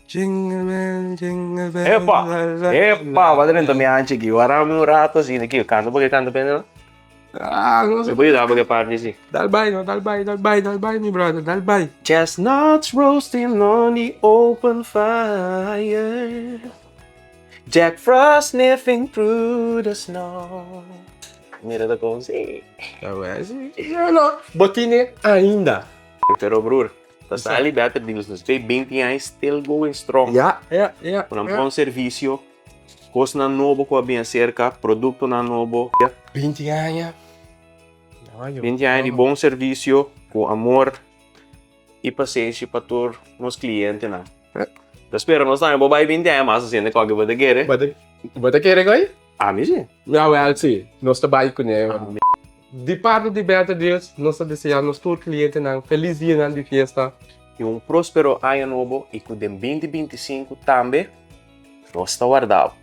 Jingle bell. Epa, wat erin também antes aqui. Agora meu rato assim aqui, canta porque canta bem, não? Ah, não sei. Depois dá porque parte assim. Dalbay, no, dalbay, mi brother, dalbay. Chestnuts roasting on the open fire. Jack Frost sniffing through the snow. Mira da como assim. Ano, botine ainda. Pero broer, dat zijn ali beter deals. Dus 20 jaar still going strong. Yeah. Con un buon servizio, costo na novo com a bem cerca, produto na novo. 20 anos. 20 anos de bom serviço, com amor e paciência para todos os clientes. Né? Espero nós também vamos 20 anos, mas assim, qualquer coisa que querer. Bota querer coi? Ah, me sim. Well, sim. Nós trabalhamos com ele. De parte de Beta Deus, nós desejamos todos os clientes feliz dia de festa. E próspero ano novo e com 2025 também, nós está guardado.